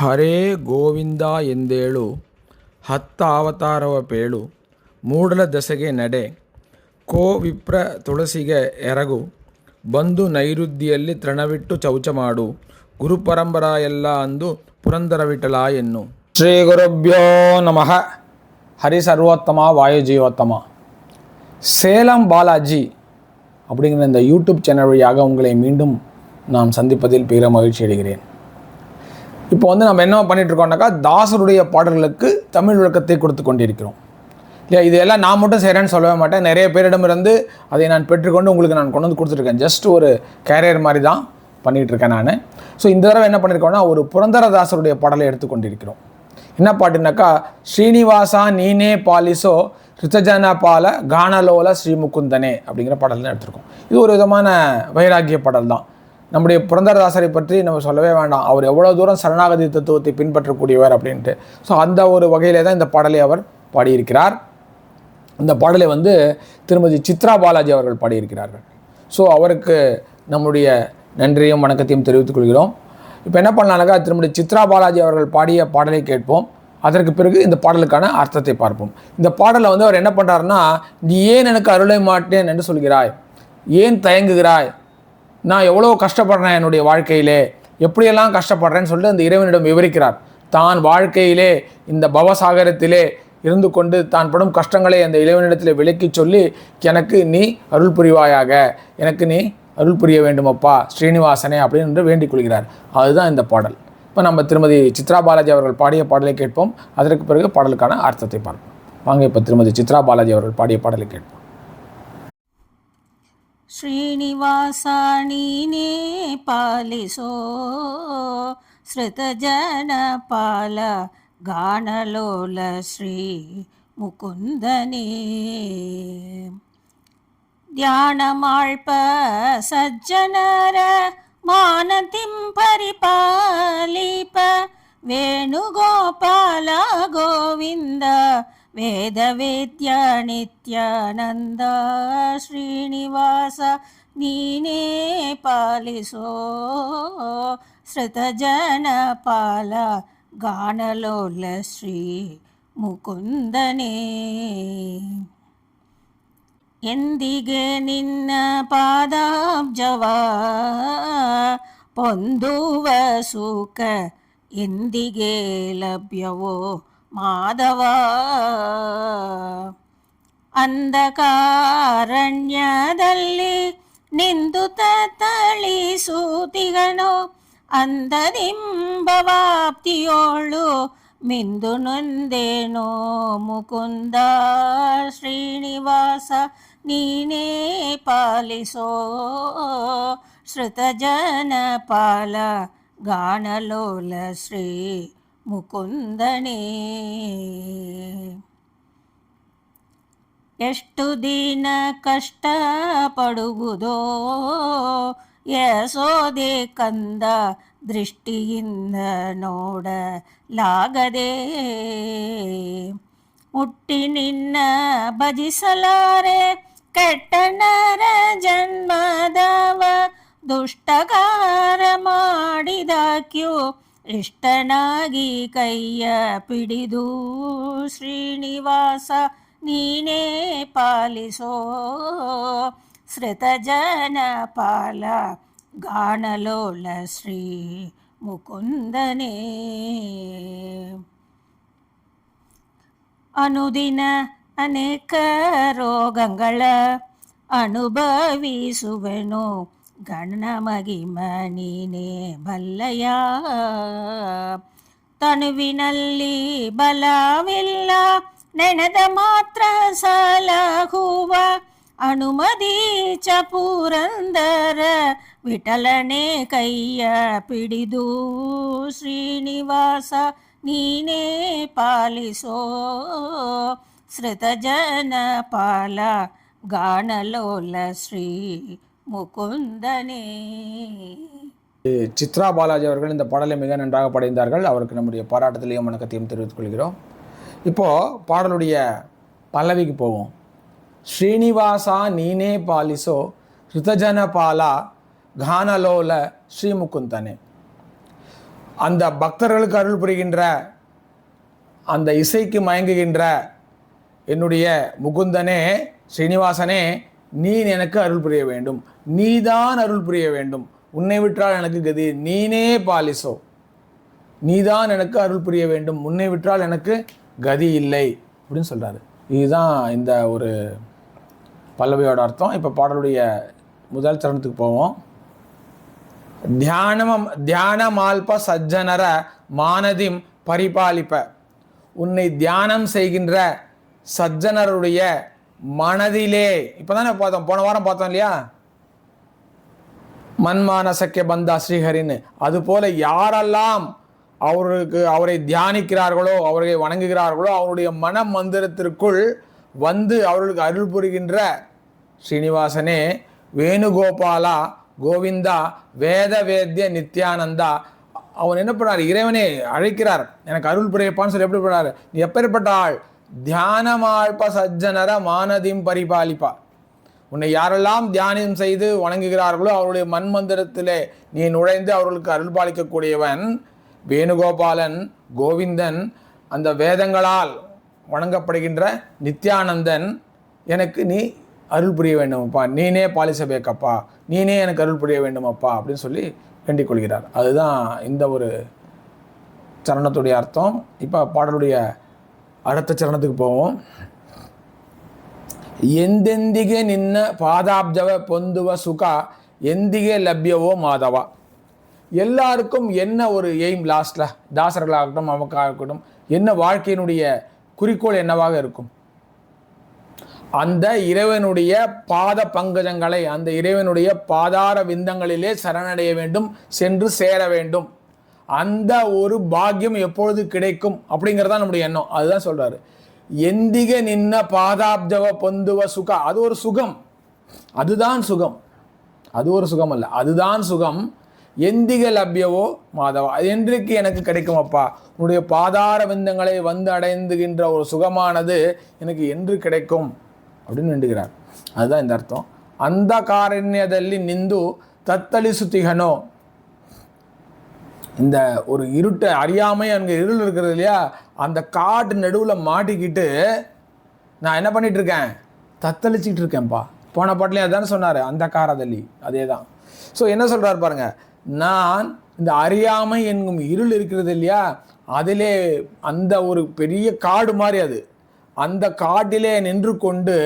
ಹರೇ ಗೋವಿಂದ ಎಂದೇಳು ಹತ್ತಾವತಾರವ ಪೇಳು ಮೂಡಲ ದಸೆಗೆ ನಡೆ ಕೋ ವಿಪ್ರ ತುಳಸಿಗೆ ಎರಗು ಬಂದು ನೈರುದ್ದಿಯಲ್ಲಿ ತೃಣವಿಟ್ಟು ಚೌಚ ಮಾಡು ಗುರುಪರಂಪರ ಎಲ್ಲ ಅಂದು ಪುರಂದರ ವಿಠಲ ಎನ್ನು. ಶ್ರೀ ಗುರುಭ್ಯೋ ನಮಃ. ஹரி சர்வோத்தமா வாயு ஜீவோத்தமா. சேலம் பாலாஜி அப்படிங்கிற இந்த யூடியூப் சேனல் வழியாக உங்களை மீண்டும் நாம் சந்திப்பதில் பெரிய மகிழ்ச்சி அடைகிறேன். இப்போ நம்ம என்ன பண்ணிகிட்ருக்கோம்னாக்கா தாசருடைய பாடல்களுக்கு தமிழ் விளக்கத்தை கொடுத்து கொண்டிருக்கிறோம் இல்லையா. இதெல்லாம் நான் மட்டும் செய்கிறேன்னு சொல்லவே மாட்டேன். நிறைய பேரிடமிருந்து அதை நான் பெற்றுக்கொண்டு உங்களுக்கு நான் கொண்டு வந்து கொடுத்துருக்கேன். ஜஸ்ட் ஒரு கேரியர் மாதிரி தான் பண்ணிகிட்ருக்கேன் நான். ஸோ இந்த தடவை என்ன பண்ணியிருக்கோன்னா ஒரு புரந்தரதாசருடைய பாடலை எடுத்துக்கொண்டிருக்கிறோம். என்ன பாட்டுனாக்கா ஸ்ரீனிவாசா நீனே பாலிசோ ரித்தஜன பால கானலோல ஸ்ரீமுகுந்தனே அப்படிங்கிற பாடல் தான் எடுத்திருக்கோம். இது ஒரு விதமான வைராகிய பாடல் தான். நம்முடைய புரந்தரதாசரை பற்றி நம்ம சொல்லவே வேண்டாம். அவர் எவ்வளோ தூரம் சரணாகதி தத்துவத்தை பின்பற்றக்கூடியவர் அப்படின்ட்டு. ஸோ அந்த ஒரு வகையிலே தான் இந்த பாடலை அவர் பாடியிருக்கிறார். இந்த பாடலை திருமதி சித்ரா பாலாஜி அவர்கள் பாடியிருக்கிறார்கள். ஸோ அவருக்கு நம்முடைய நன்றியும் வணக்கத்தையும் தெரிவித்துக் கொள்கிறோம். இப்போ என்ன பண்ணலாம்னாக்கா திருமதி சித்ரா பாலாஜி அவர்கள் பாடிய பாடலை கேட்போம். அதற்கு பிறகு இந்த பாடலுக்கான அர்த்தத்தை பார்ப்போம். இந்த பாடலை அவர் என்ன பண்ணுறாருன்னா, நீ ஏன் எனக்கு அருளை மாட்டேன் என்று சொல்கிறாய், ஏன் தயங்குகிறாய், நான் எவ்வளோ கஷ்டப்படுறேன் என்னுடைய வாழ்க்கையிலே, எப்படியெல்லாம் கஷ்டப்படுறேன்னு சொல்லிட்டு அந்த இறைவனிடம் விவரிக்கிறார். தான் வாழ்க்கையிலே இந்த பவசாகரத்திலே இருந்து கொண்டு தான் படும் கஷ்டங்களை அந்த இறைவனிடத்தில் விளக்கி சொல்லி, எனக்கு நீ அருள் புரிவாயாக, எனக்கு நீ அருள் புரிய வேண்டுமப்பா ஸ்ரீனிவாசனே அப்படின்னு வேண்டிக் கொள்கிறார். அதுதான் இந்த பாடல். இப்போ நம்ம திருமதி சித்ரா பாலாஜி அவர்கள் பாடிய பாடலை கேட்போம். அதற்கு பிறகு பாடலுக்கான அர்த்தத்தை பார்ப்போம். வாங்க இப்போ திருமதி சித்ரா பாலாஜி அவர்கள் பாடிய பாடலை கேட்போம். ಶ್ರೀನಿವಾಸ ನೀನೇ ಪಾಲಿಸೋ ಶ್ರುತಜನ ಪಾಲ ಗಾನಲೋಲ ಶ್ರೀ ಮುಕುಂದನೇ ಧ್ಯಾನ ಮಾಳ್ಪ ಸಜ್ಜನರ ಮಾನತಿಂ ಪರಿಪಾಲಿಪ ವೇಣುಗೋಪಾಲ ಗೋವಿಂದ ವೇದ ವೇದ್ಯ ನಿತ್ಯಾನಂದ ಶ್ರೀನಿವಾಸ ನೀನೇ ಪಾಲಿಸೋ ಶ್ರುತಜನ ಪಾಲ ಗಾನಲೋಲ ಶ್ರೀ ಮುಕುಂದನೇ ಎಂದಿಗೆ ನಿನ್ನ ಪಾದಾಬ್ಜವ ಪೊಂದುವ ಸುಖ ಎಂದಿಗೆ ಲಭ್ಯವೋ ಮಾಧವ ಅಂಧಕಾರಣ್ಯದಲ್ಲಿ ನಿಂದು ತಳಿಸುತ್ತಿಗನೋ ಅಂಧದಿಂಬವಾಪ್ತಿಯೋಳು ಮಿಂದು ನೊಂದೇನೋ ಮುಕುಂದ ಶ್ರೀನಿವಾಸ ನೀನೇ ಪಾಲಿಸೋ ಶ್ರುತಜನ ಪಾಲ ಗಾನಲೋಲ ಶ್ರೀ ಮುಕುಂದನೇ ಎಷ್ಟು ದಿನ ಕಷ್ಟ ಪಡುವುದೋ ಯಸೋದೆ ಕಂದ ದೃಷ್ಟಿಯಿಂದ ನೋಡಲಾಗದೆ ಮುಟ್ಟಿ ನಿನ್ನ ಭಜಿಸಲಾರೆ ಕೆಟ್ಟನರ ಜನ್ಮದವ ದುಷ್ಟಕಾರ ಮಾಡಿದಾಕ್ಯೂ ಇಷ್ಟನಾಗಿ ಕೈಯ ಪಿಡಿದು ಶ್ರೀನಿವಾಸ ನೀನೇ ಪಾಲಿಸೋ ಶ್ರುತಜನ ಪಾಲ ಗಾನಲೋಲ ಶ್ರೀ ಮುಕುಂದನೇ ಅನುದಿನ ಅನೇಕ ರೋಗಗಳ ಅನುಭವಿಸುವೆನು ಗಣ ಮಗಿಮ ನೀನೇ ಬಲ್ಲಯ ತನುವಿನಲ್ಲಿ ಬಲವಿಲ್ಲ ನೆನೆದ ಮಾತ್ರ ಸಲಹುವ ಅನುಮದಿ ಚ ಪುರಂದರ ವಿಠಲನೆ ಕೈಯ ಪಿಡಿದು ಶ್ರೀನಿವಾಸ ನೀನೇ ಪಾಲಿಸೋ ಶ್ರುತಜನ ಪಾಲ ಗಾನಲೋಲ ಶ್ರೀ முகுந்தனே. சித்ரா பாலாஜி அவர்கள் இந்த பாடலை மிக நன்றாக பாடியிருந்தார்கள். அவருக்கு நம்முடைய பாராட்டத்திலையும் வணக்கத்தையும் தெரிவித்துக் கொள்கிறோம். இப்போது பாடலுடைய பல்லவிக்கு போவோம். ஸ்ரீனிவாசா நீனே பாலிசோ ரிதஜன பாலா கானலோல ஸ்ரீமுகுந்தனே. அந்த பக்தர்களுக்கு அருள் புரிகின்ற, அந்த இசைக்கு மயங்குகின்ற என்னுடைய முகுந்தனே, ஸ்ரீனிவாசனே, நீ எனக்கு அருள் புரிய வேண்டும், நீதான் அருள் புரிய வேண்டும், உன்னை விட்டால் எனக்கு கதி, நீனே பாலிசோ, நீதான் எனக்கு அருள் புரிய வேண்டும், உன்னை விட்டால் எனக்கு கதி இல்லை அப்படின்னு சொல்கிறாரு. இதுதான் இந்த ஒரு பல்லவியோட அர்த்தம். இப்போ பாடலுடைய முதல் சரணத்துக்கு போவோம். தியானமால்ப சஜ்ஜனர மானதிம் பரிபாலிப்ப. உன்னை தியானம் செய்கின்ற சஜ்ஜனருடைய மனதிலே, இப்போ தானே பார்த்தோம், போன வாரம் பார்த்தோம் இல்லையா, மன்மானசக்கிய பந்தா ஸ்ரீஹரின்னு. அதுபோல யாரெல்லாம் அவரை தியானிக்கிறார்களோ, அவரை வணங்குகிறார்களோ, அவருடைய மன மந்திரத்திற்குள் வந்து அவர்களுக்கு அருள் புரிகின்ற ஸ்ரீனிவாசனே, வேணுகோபாலா, கோவிந்தா, வேத வேத்ய நித்யானந்தா. அவன் என்ன பண்ணார், இறைவனே அழைக்கிறார், எனக்கு அருள் புரியப்பான்னு சொல்லி எப்படி பண்ணார், நீ எப்பேற்பட்ட ஆள், தியானமாழ்ப சஜ்ஜனர மானதிம் பரிபாலிப்பா. உன்னை யாரெல்லாம் தியானம் செய்து வணங்குகிறார்களோ அவருடைய மன்மந்திரத்திலே நீ நுழைந்து அவர்களுக்கு அருள் பாலிக்கக்கூடியவன் வேணுகோபாலன், கோவிந்தன், அந்த வேதங்களால் வணங்கப்படுகின்ற நித்யானந்தன், எனக்கு நீ அருள் புரிய வேண்டுமப்பா, நீனே பாலிசபேக்கப்பா, நீனே எனக்கு அருள் புரிய வேண்டுமப்பா அப்படின்னு சொல்லி வேண்டிக் கொள்கிறார். அதுதான் இந்த ஒரு சரணத்துடைய அர்த்தம். இப்போ பாடலுடைய அடுத்த சரணத்துக்கு போவோம். ಎಂದೆಂದಿಗೆ ನಿನ್ನ ಪಾದಾಬ್ಜವ ಪೊಂದುವ ಸುಖ ಎಂದಿಗೆ ಲಭ್ಯವೋ ಮಾಧವ. எல்லாருக்கும் என்ன ஒரு எய்ம் லாஸ்ட்டில், தாசர்களாகட்டும் நமக்காகட்டும், என்ன வாழ்க்கையினுடைய குறிக்கோள் என்னவாக இருக்கும், அந்த இறைவனுடைய பாத பங்கஜங்களை, அந்த இறைவனுடைய பாதார விந்தங்களிலே சரணடைய வேண்டும், சென்று சேர வேண்டும். அந்த ஒரு பாக்கியம் எப்பொழுது கிடைக்கும் அப்படிங்கிறதா நம்முடைய எண்ணம். அதுதான் சொல்றாரு, எந்திக நின்ன பாதாப்ஜவ பொந்துவ சுக. அது ஒரு சுகம், அதுதான் சுகம், அது ஒரு சுகம் அல்ல, அதுதான் சுகம். எந்திக லப்யவோ மாதவா, என்றைக்கு எனக்கு கிடைக்கும் அப்பா, உன்னுடைய பாதார விந்தங்களை வந்து அடைந்துகின்ற ஒரு சுகமானது எனக்கு என்று கிடைக்கும் அப்படின்னு வேண்டுகிறார். அதுதான் இந்த அர்த்தம். அந்த காரண்யದಲ್ಲಿ நிந்து தத்தளிசுத்திகனோ. இந்த ஒரு இருட்டை அறியாமை அங்கே இருள் இருக்கிறது இல்லையா, அந்த காட்டு நடுவில் மாட்டிக்கிட்டு நான் என்ன பண்ணிட்டு இருக்கேன், தத்தளிச்சிட்டு இருக்கேன்ப்பா. போன பாட்டிலையும் அதானே சொன்னார், அந்த காரதள்ளி, அதே தான். ஸோ என்ன சொல்கிறார் பாருங்க, நான் இந்த அறியாமை என்கும் இருள் இருக்கிறது இல்லையா, அதிலே அந்த ஒரு பெரிய காடு மாதிரி, அது அந்த காட்டிலே நின்று கொண்டு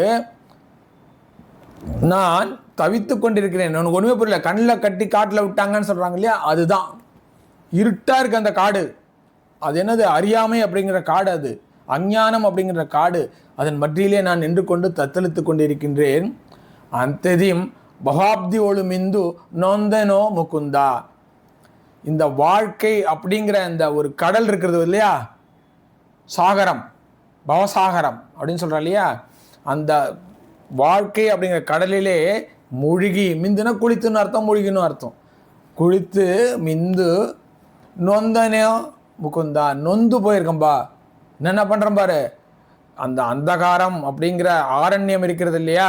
நான் தவித்து கொண்டிருக்கிறேன். உனக்கு ஒன்றுமே புரியல, கண்ணில் கட்டி காட்டில் விட்டாங்கன்னு சொல்கிறாங்க இல்லையா, அதுதான் இருட்டாக இருக்குது அந்த காடு. அது என்னது, அறியாமை அப்படிங்கிற காடு, அது அஞ்ஞானம் அப்படிங்கிற காடு. அதன் மத்தியிலே நான் நின்று கொண்டு தத்தளித்து கொண்டிருக்கின்றேன். அந்ததிம் பகாப்தி ஒழுமிந்து நொந்தனோ முகுந்தா. இந்த வாழ்க்கை அப்படிங்கிற இந்த ஒரு கடல் இருக்கிறது இல்லையா, சாகரம், பவசாகரம் அப்படின்னு சொல்கிறா இல்லையா, அந்த வாழ்க்கை அப்படிங்கிற கடலிலே மூழ்கி, மிந்துனா குளித்துன்னு அர்த்தம், மூழ்கின்னு அர்த்தம், குளித்து மிந்து நொந்தனோ முகுந்தா, நொந்து போயிருக்கம்பா. என்னென்ன பண்ணுறேன் பாரு, அந்த அந்தகாரம் அப்படிங்கிற ஆரண்யம் இருக்கிறது இல்லையா,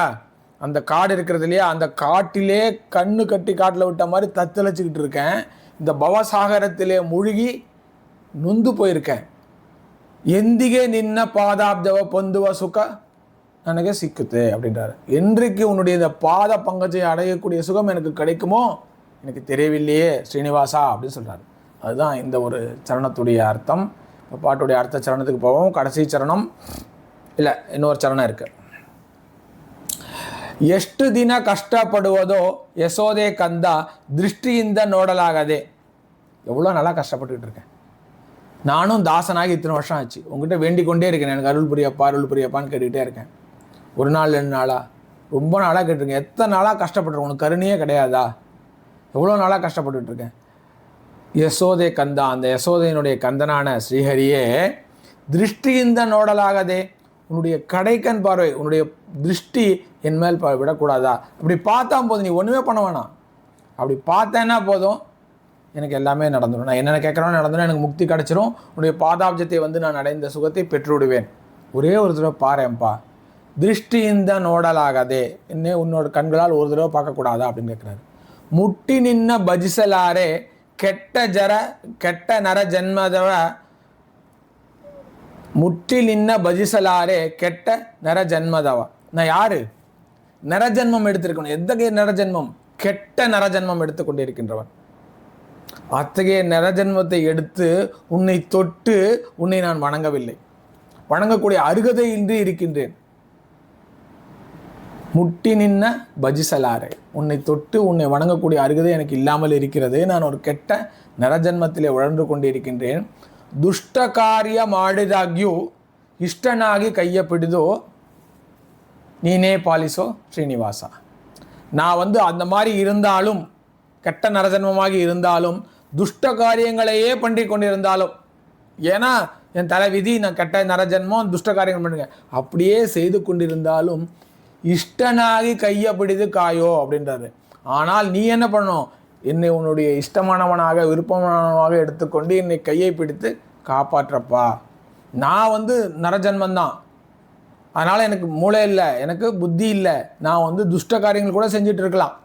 அந்த காடு இருக்கிறது இல்லையா, அந்த காட்டிலே கண்ணு கட்டி காட்டில் விட்ட மாதிரி தத்தளிச்சுக்கிட்டு இருக்கேன். இந்த பவசாகரத்திலே மூழ்கி நொந்து போயிருக்கேன். எந்திகே நின்ன பாதாப்ஜவ பொந்துவ சுக ನನಗೆ ಸಿಕ್ಕುತ್ತೆ அப்படின்றாரு. என்றைக்கு உன்னுடைய இந்த பாத பங்கஜை அடையக்கூடிய சுகம் எனக்கு கிடைக்குமோ எனக்கு தெரியவில்லையே ஸ்ரீனிவாசா அப்படின்னு சொல்கிறாரு. அதுதான் இந்த ஒரு சரணத்துடைய அர்த்தம். இப்போ பாட்டுடைய அடுத்த சரணத்துக்கு போவோம். கடைசி சரணம் இல்லை, இன்னொரு சரணம் இருக்குது. ಎಷ್ಟು ದಿನ ಕಷ್ಟಪಡುವುದೋ ಯಶೋದೆ ಕಂದ ದೃಷ್ಟಿಯಿಂದ ನೋಡಲಾಗದೆ. எவ்வளோ நல்லா கஷ்டப்பட்டுக்கிட்டு இருக்கேன், நானும் தாசனாகி இத்தனை வருஷம் ஆச்சு, உங்ககிட்ட வேண்டிக் கொண்டே இருக்கேன், எனக்கு அருள் புரியப்பா அருள் புரியப்பான்னு கேட்டுக்கிட்டே இருக்கேன். ஒரு நாள் 2 நாளாக, ரொம்ப நாளாக கேட்டிருக்கேன். எத்தனை நாளாக கஷ்டப்பட்டுருக்கேன், உனக்கு கருணையே கிடையாதா, எவ்வளோ நாளாக கஷ்டப்பட்டுட்டு இருக்கேன். யசோதே கந்தா, அந்த யசோதையினுடைய கந்தனான ஸ்ரீஹரியே, திருஷ்டிಯಿಂದ ನೋಡಲಾಗದೆ, உன்னுடைய கடைக்கண் பார்வை, உன்னுடைய திருஷ்டி என் மேல் விடக்கூடாதா. அப்படி பார்த்தா போதும், நீ ஒன்றுமே பண்ண வேணாம், அப்படி பார்த்தேன்னா போதும் எனக்கு எல்லாமே நடந்துடும், நான் என்னென்ன கேட்குறோன்னு நடந்துடும், எனக்கு முக்தி கிடச்சிரும், உன்னுடைய பாதாப்ஜத்தை வந்து நான் அடைந்த சுகத்தை பெற்று விடுவேன். ஒரே ஒரு தடவை பாருப்பா, திருஷ்டிಯಿಂದ ನೋಡಲಾಗದೆ, என்னே உன்னோட கண்களால் ஒரு தடவை பார்க்கக்கூடாதா அப்படின்னு கேட்குறாரு. முட்டி நின்ன பஜிசலாரே ಕೆಟ್ಟ ನರ ಜನ್ಮದವ ಮುಟ್ಟಿ ನಿನ್ನ ಭಜಿಸಲಾರೆ ಕೆಟ್ಟ நர ஜன்மதவா. நான் யாரு? நரஜன்மம் எடுத்திருக்கணும். எத்தகைய நரஜன்மம்? கெட்ட நரஜன்மம் எடுத்துக்கொண்டிருக்கின்றவன். அத்தகைய நரஜன்மத்தை எடுத்து உன்னை தொட்டு உன்னை நான் வணங்கவில்லை, வணங்கக்கூடிய அருகதை இன்றி இருக்கின்றேன். முட்டி நின்ன பஜிசலாரை, உன்னை தொட்டு உன்னை வணங்கக்கூடிய அருகதை எனக்கு இல்லாமல் இருக்கிறது. நான் ஒரு கெட்ட நரஜன்மத்திலே உழன்று கொண்டிருக்கின்றேன். ದುಷ್ಟ ಕಾರ್ಯ ಮಾಡಿದಾಗ್ಯೂ ಇಷ್ಟನಾಗಿ ಕೈಯ ಪಿಡಿದು நீனே பாலிசோ ஸ்ரீனிவாசா. நான் அந்த மாதிரி இருந்தாலும், கெட்ட நரஜன்மமாக இருந்தாலும், துஷ்ட காரியங்களையே பண்ணி கொண்டிருந்தாலும், ஏன்னா என் தலை விதி, நான் கெட்ட நரஜன்மம், துஷ்ட காரியங்கள் பண்ணுங்க, அப்படியே செய்து கொண்டிருந்தாலும் இஷ்டனாகி கையை பிடித்து காயோ அப்படின்றாரு. ஆனால் நீ என்ன பண்ணணும்? என்னை உன்னுடைய இஷ்டமானவனாக விருப்பமானவனாக எடுத்துக்கொண்டு என்னை கையை பிடித்து காப்பாற்றப்பா. நான் நரஜன்மந்தான், அதனால் எனக்கு மூளை இல்லை, எனக்கு புத்தி இல்லை, நான் துஷ்ட காரியங்கள் கூட செஞ்சுட்டு இருக்கலாம்,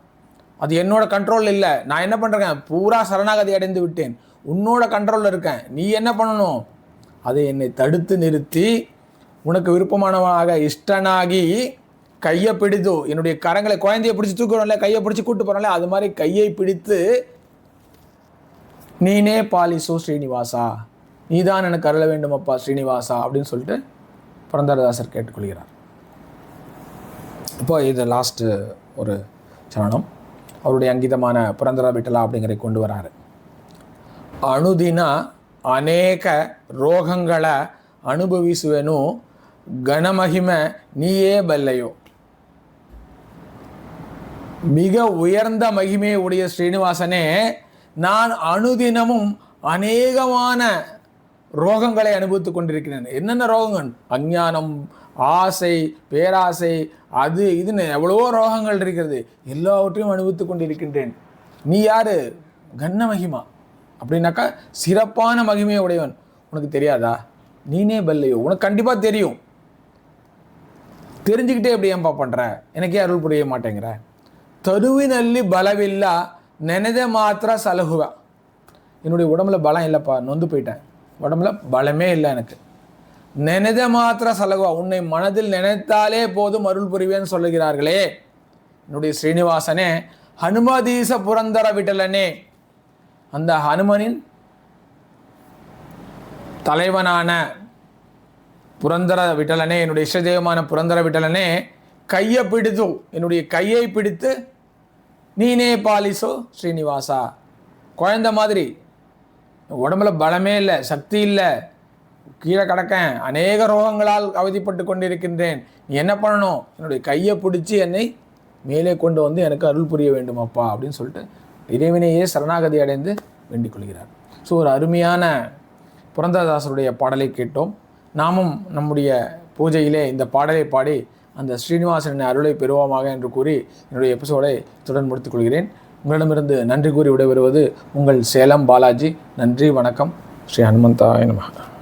அது என்னோட கண்ட்ரோல் இல்லை. நான் என்ன பண்ணுறேன்? பூரா சரணாகதி அடைந்து விட்டேன், உன்னோட கண்ட்ரோலில் இருக்கேன். நீ என்ன பண்ணணும்? அதை என்னை தடுத்து நிறுத்தி உனக்கு விருப்பமானவனாக இஷ்டனாகி கையை பிடித்து, என்னுடைய கரங்களை, குழந்தையை பிடிச்சி தூக்குறோம்ல, கையை பிடிச்சி கூப்பிட்டு போகிறோம்ல, அது மாதிரி கையை பிடித்து நீனே பாலிசோ ஸ்ரீனிவாசா, நீதான் எனக்கு அருள வேண்டுமப்பா ஸ்ரீனிவாசா அப்படின்னு சொல்லிட்டு புரந்தரதாசர் கேட்டுக்கொள்கிறார். இப்போ இது லாஸ்ட்டு ஒரு சரணம். அவருடைய அங்கீதமான புரந்தர விட்டலா அப்படிங்கிற கொண்டு வராரு. ಅನುದಿನ ಅನೇಕ ರೋಗಗಳ ಅನುಭವಿಸುವೆನು, ಗಣಮಹಿಮೆ நீயே ಬಲ್ಲೆಯೋ. மிக உயர்ந்த மகிமையை உடைய ஸ்ரீனிவாசனே, நான் அனுதினமும் அநேகமான ரோகங்களை அனுபவித்துக் கொண்டிருக்கிறேன். என்னென்ன ரோகங்கள்? அஞ்ஞானம், ஆசை, பேராசை, அது இதுன்னு எவ்வளவோ ரோகங்கள் இருக்கிறது. எல்லாவற்றையும் அனுபவித்துக் கொண்டிருக்கின்றேன். நீ யாரு? கண்ண மகிமா அப்படின்னாக்கா சிறப்பான மகிமையை உடையவன். உனக்கு தெரியாதா? நீனே பல்லையோ, உனக்கு கண்டிப்பாக தெரியும். தெரிஞ்சுக்கிட்டே எப்படி ஏன்பா பண்ணுற? எனக்கே அருள் புரிய மாட்டேங்கிற. தருவிನಲ್ಲಿ பலவில்ல ನೆನೆದ ಮಾತ್ರ ಸಲಹುವ. என்னுடைய உடம்புல பலம் இல்லைப்பா, நொந்து போயிட்டேன், உடம்புல பலமே இல்லை எனக்கு. நினைத மாத்திர சலகுவா, உன்னை மனதில் நினைத்தாலே போதும் அருள் புரிவேன்னு சொல்லுகிறார்களே என்னுடைய ஸ்ரீனிவாசனே, ஹனுமதீச புரந்தர விட்டலனே, அந்த ஹனுமனின் தலைவனான புரந்தர விட்டலனே, என்னுடைய இஷ்டதெய்வமான புரந்தர விட்டலனே, கையை பிடித்து, என்னுடைய கையை பிடித்து நீனே பாலிசோ ஸ்ரீனிவாசா. குழந்த மாதிரி, உடம்புல பலமே இல்லை, சக்தி இல்லை, கீழே கிடக்கேன், அநேக ரோகங்களால் அவதிப்பட்டு கொண்டிருக்கின்றேன். நீ என்ன பண்ணணும்? என்னுடைய கையை பிடிச்சி என்னை மேலே கொண்டு வந்து எனக்கு அருள் புரிய வேண்டும் அப்பா அப்படின்னு சொல்லிட்டு இறைவனையே சரணாகதி அடைந்து வேண்டிக் கொள்கிறார். ஸோ ஒரு அருமையான புரந்தரதாசருடைய பாடலை கேட்டோம். நாமும் நம்முடைய பூஜையிலே இந்த பாடலை பாடி அந்த ஸ்ரீனிவாசனின் அருளை பெறுவோமாக என்று கூறி என்னுடைய எபிசோடை தொடர்ந்து முடித்துக் கொள்கிறேன். உங்களிடமிருந்து நன்றி கூறி விடைபெறுவது உங்கள் சேலம் பாலாஜி. நன்றி, வணக்கம். ஸ்ரீ ஹனுமந்தாய நமஹ.